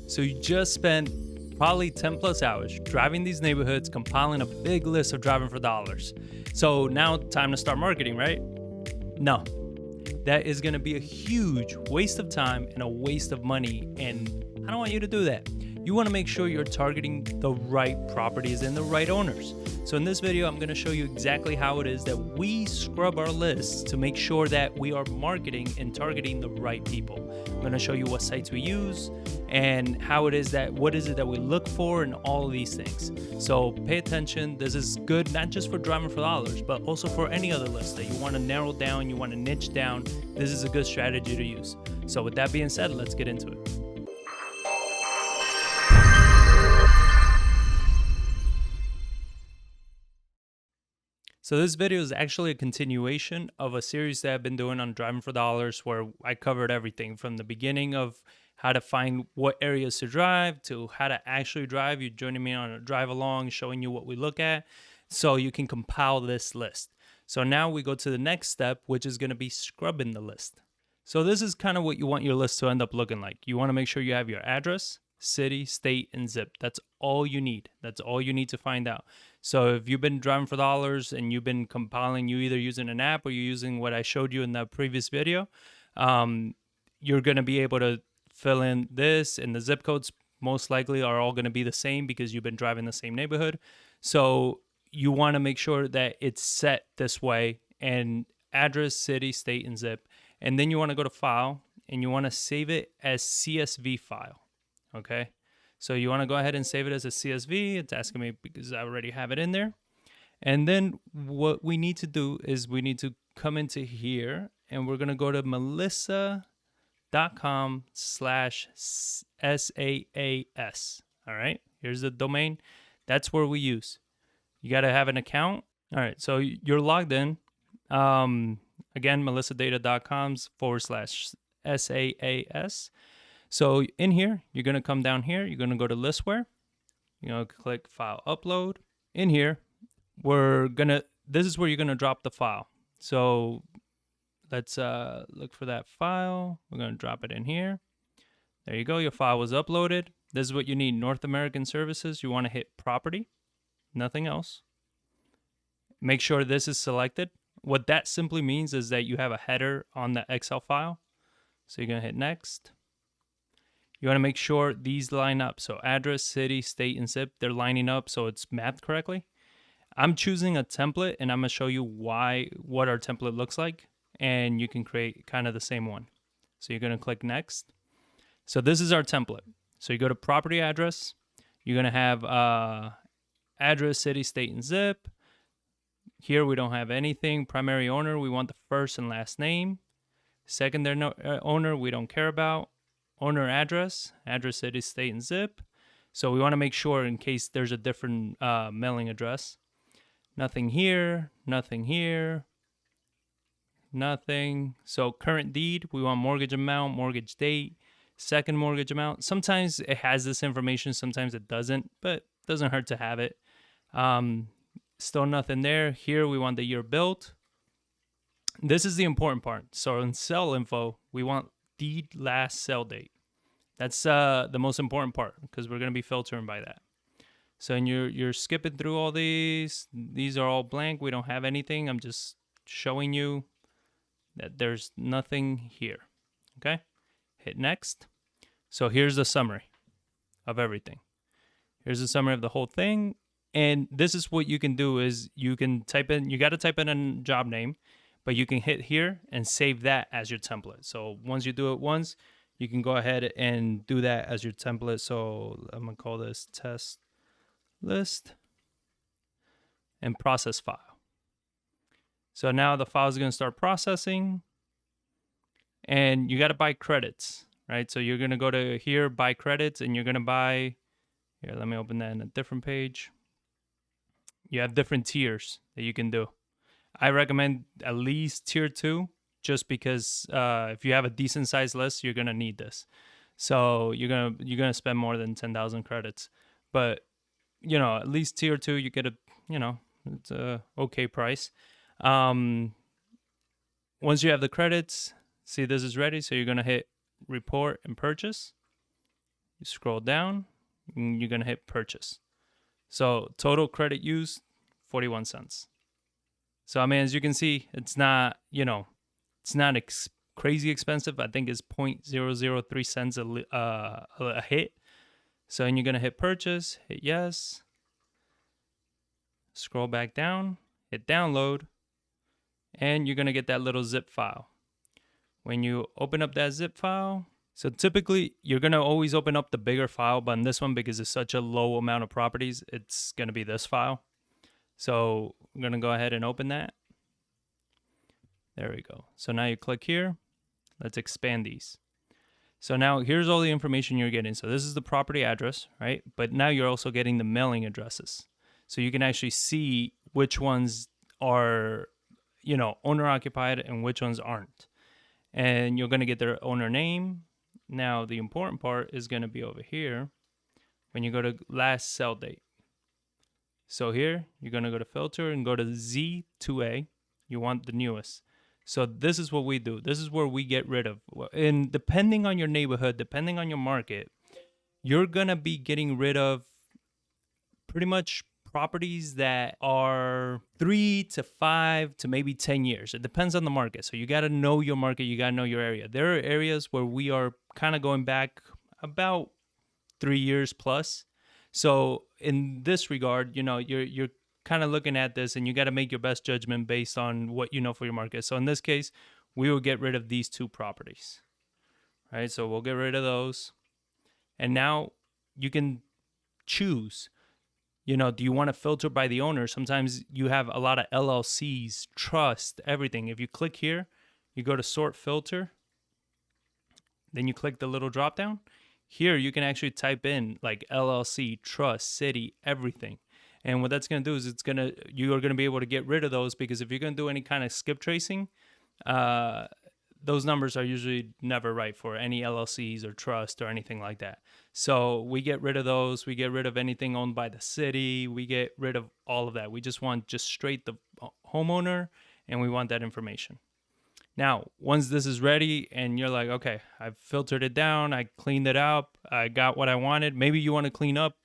So you just spent probably 10 plus hours driving these neighborhoods, compiling a big list of driving for dollars. So now time to start marketing, right? No, that is going to be a huge waste of time and a waste of money. And I don't want you to do that. You want to make sure you're targeting the right properties and the right owners. So in this video, I'm going to show you exactly how it is that we scrub our lists to make sure that we are marketing and targeting the right people. I'm going to show you what sites we use and how it is that, what is it that we look for and all of these things. So pay attention. This is good, not just for driving for dollars, but also for any other list that you want to narrow down, you want to niche down. This is a good strategy to use. So with that being said, let's get into it. So this video is actually a continuation of a series that I've been doing on Driving for Dollars, where I covered everything from the beginning of how to find what areas to drive to how to actually drive. You're joining me on a drive along, showing you what we look at so you can compile this list. So now we go to the next step, which is going to be scrubbing the list. So this is kind of what you want your list to end up looking like. You want to make sure you have your address, city, state, and zip. That's all you need. That's all you need to find out. So if you've been driving for dollars and you've been compiling, you either using an app or you're using what I showed you in the previous video, you're going to be able to fill in this, and the zip codes most likely are all going to be the same because you've been driving the same neighborhood. So you want to make sure that it's set this way, and address, city, state, and zip. And then you want to go to file and you want to save it as CSV file. Okay. So you want to go ahead and save it as a CSV. It's asking me because I already have it in there. And then what we need to do is we need to come into here and we're going to go to melissa.com/SAAS. All right. Here's the domain. That's where we use. You got to have an account. All right. So you're logged in. Again, melissadata.com/SAAS. So in here, you're going to come down here. You're going to go to listware. You're going to click file upload. In here, this is where you're going to drop the file. So let's look for that file. We're going to drop it in here. There you go. Your file was uploaded. This is what you need. North American Services. You want to hit property, nothing else. Make sure this is selected. What that simply means is that you have a header on the Excel file. So you're going to hit next. You want to make sure these line up. So address, city, state, and zip, they're lining up so it's mapped correctly. I'm choosing a template, and I'm going to show you what our template looks like, and you can create kind of the same one. So you're going to click next. So this is our template. So you go to property address. You're going to have address, city, state, and zip. Here we don't have anything. Primary owner, we want the first and last name. Secondary owner, we don't care about. Owner address, city, state, and zip. So we want to make sure in case there's a different mailing address. Nothing here, nothing here, nothing. So current deed, we want mortgage amount, mortgage date, second mortgage amount. Sometimes it has this information, sometimes it doesn't, but it doesn't hurt to have it. Still nothing there. Here we want the year built. This is the important part. So in cell info, we want deed last sell date. That's the most important part because we're going to be filtering by that. So and you're skipping through all these. These are all blank. We don't have anything. I'm just showing you that there's nothing here. Okay? Hit next. So here's the summary of everything. Here's the summary of the whole thing. And this is what you can do is you can type in, you got to type in a job name, but you can hit here and save that as your template. So once you do it once, you can go ahead and do that as your template. So I'm going to call this test list and process file. So now the file is going to start processing, and you got to buy credits, right? So you're going to go to here, buy credits, and you're going to buy, here, let me open that in a different page. You have different tiers that you can do. I recommend at least tier 2, just because if you have a decent sized list, you're gonna need this. So you're gonna spend more than 10,000 credits. But at least tier 2, you get it's a okay price. Once you have the credits, see this is ready. So you're gonna hit report and purchase. You scroll down, and you're gonna hit purchase. So total credit used, 41 cents. So I mean, as you can see, it's not, it's not crazy expensive. I think it's 0.003 cents a hit. So and you're gonna hit purchase, hit yes, scroll back down, hit download, and you're gonna get that little zip file. When you open up that zip file, so typically you're gonna always open up the bigger file, but in this one, because it's such a low amount of properties, it's gonna be this file. So I'm gonna go ahead and open that. There we go. So now you click here. Let's expand these. So now here's all the information you're getting. So this is the property address, right? But now you're also getting the mailing addresses. So you can actually see which ones are, owner occupied and which ones aren't. And you're going to get their owner name. Now the important part is going to be over here when you go to last sell date. So here you're going to go to filter and go to Z2A. You want the newest. So this is what we do. This is where we get rid of. And depending on your neighborhood, depending on your market, you're going to be getting rid of pretty much properties that are 3 to 5 to maybe 10 years. It depends on the market. So you got to know your market. You got to know your area. There are areas where we are kind of going back about 3 years plus. So in this regard, you're kind of looking at this and you got to make your best judgment based on what you know for your market. So in this case, we will get rid of these 2 properties, right? So we'll get rid of those. And now you can choose, do you want to filter by the owner? Sometimes you have a lot of LLCs, trust, everything. If you click here, you go to sort filter, then you click the little drop down. Here you can actually type in like LLC, trust, city, everything. And what that's going to do is you are going to be able to get rid of those, because if you're going to do any kind of skip tracing, those numbers are usually never right for any LLCs or trust or anything like that. So we get rid of those. We get rid of anything owned by the city. We get rid of all of that. We just want straight the homeowner, and we want that information. Now, once this is ready and you're like, okay, I've filtered it down, I cleaned it up, I got what I wanted. Maybe you want to clean up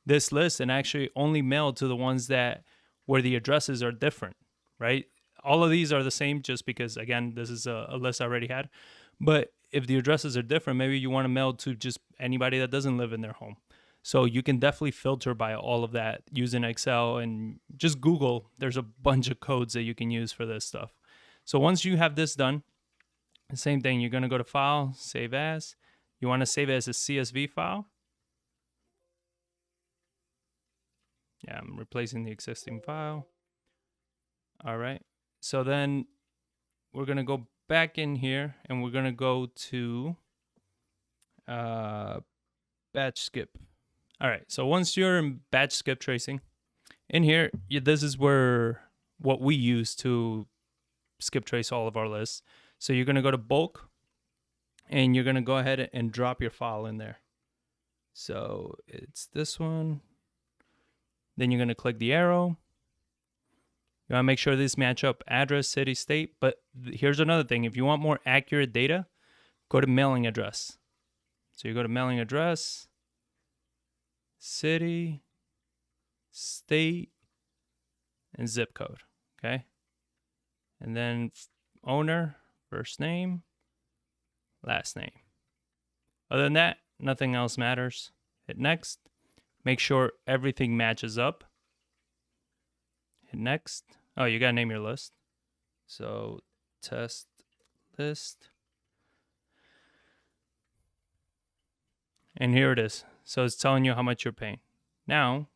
this list and actually only mail to the ones where the addresses are different, right? All of these are the same, just because, again, this is a list I already had. But if the addresses are different, maybe you want to mail to just anybody that doesn't live in their home. So you can definitely filter by all of that using Excel, and just Google. There's a bunch of codes that you can use for this stuff. So once you have this done, the same thing, you're going to go to File, Save As. You want to save it as a CSV file. Yeah, I'm replacing the existing file. All right. So then we're going to go back in here and we're going to go to batch skip. All right. So once you're in batch skip tracing, in here, this is what we use to skip trace all of our lists. So you're going to go to bulk and you're going to go ahead and drop your file in there. So it's this one. Then you're going to click the arrow. You want to make sure these match up: address, city, state. But here's another thing. If you want more accurate data, go to mailing address. So you go to mailing address, city, state, and zip code. Okay. And then owner, first name, last name. Other than that, nothing else matters. Hit next. Make sure everything matches up. Hit next. Oh, you gotta name your list. So test list. And here it is. So it's telling you how much you're paying. Now,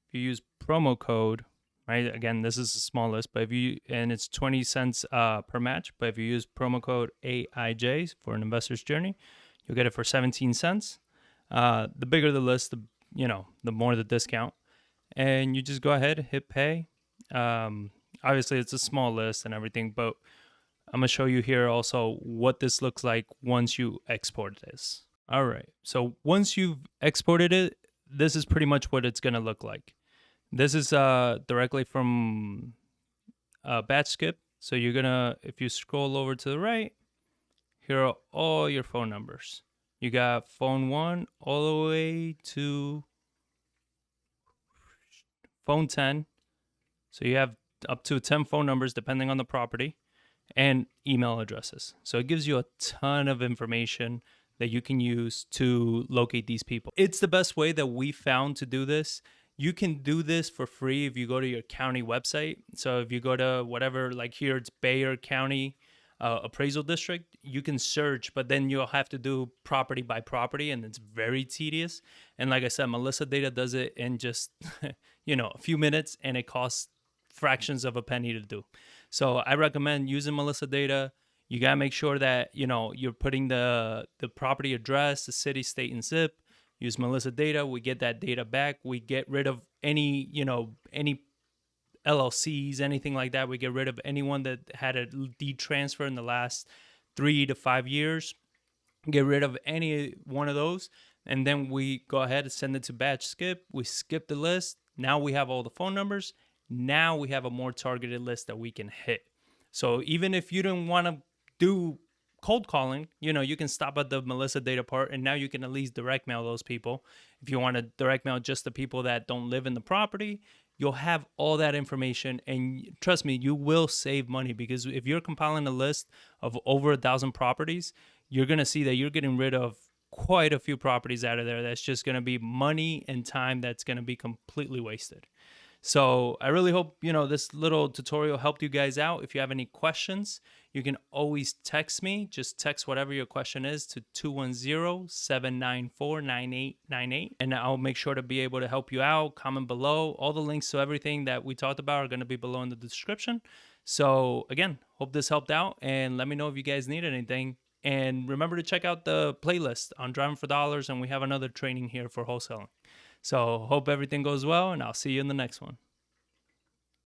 if you use promo code, right? Again, this is a small list, but and it's 20 cents per match. But if you use promo code AIJ for an investor's journey, you'll get it for 17 cents. The bigger the list, the more the discount. And you just go ahead, hit pay. Obviously, it's a small list and everything, but I'm gonna show you here also what this looks like once you export this. All right. So once you've exported it, this is pretty much what it's gonna look like. This is directly from batch skip. So you're gonna, if you scroll over to the right, here are all your phone numbers. You got phone 1 all the way to phone 10. So you have up to 10 phone numbers depending on the property, and email addresses. So it gives you a ton of information that you can use to locate these people. It's the best way that we found to do this. You can do this for free if you go to your county website. So if you go to whatever, like here it's Bayer County Appraisal District, you can search, but then you'll have to do property by property, and it's very tedious. And like I said, Melissa Data does it in just a few minutes, and it costs fractions of a penny to do. So I recommend using Melissa Data. You gotta make sure that you're putting the property address, the city, state, and zip. Use Melissa Data. We get that data back. We get rid of any LLCs, anything like that. We get rid of anyone that had a deed transfer in the last 3 to 5 years. Get rid of any one of those, and then we go ahead and send it to batch skip. We skip the list. Now we have all the phone numbers. Now we have a more targeted list that we can hit. So even if you don't want to do cold calling, you can stop at the Melissa Data part, and now you can at least direct mail those people. If you want to direct mail just the people that don't live in the property, you'll have all that information, and trust me, you will save money, because if you're compiling a list of over 1,000 properties, you're going to see that you're getting rid of quite a few properties out of there. That's just going to be money and time that's going to be completely wasted. So I really hope, this little tutorial helped you guys out. If you have any questions, you can always text me. Just text whatever your question is to 210-794-9898. And I'll make sure to be able to help you out. Comment below. All the links to everything that we talked about are going to be below in the description. So again, hope this helped out, and let me know if you guys need anything. And remember to check out the playlist on Driving for Dollars, and we have another training here for wholesaling. So hope everything goes well, and I'll see you in the next one.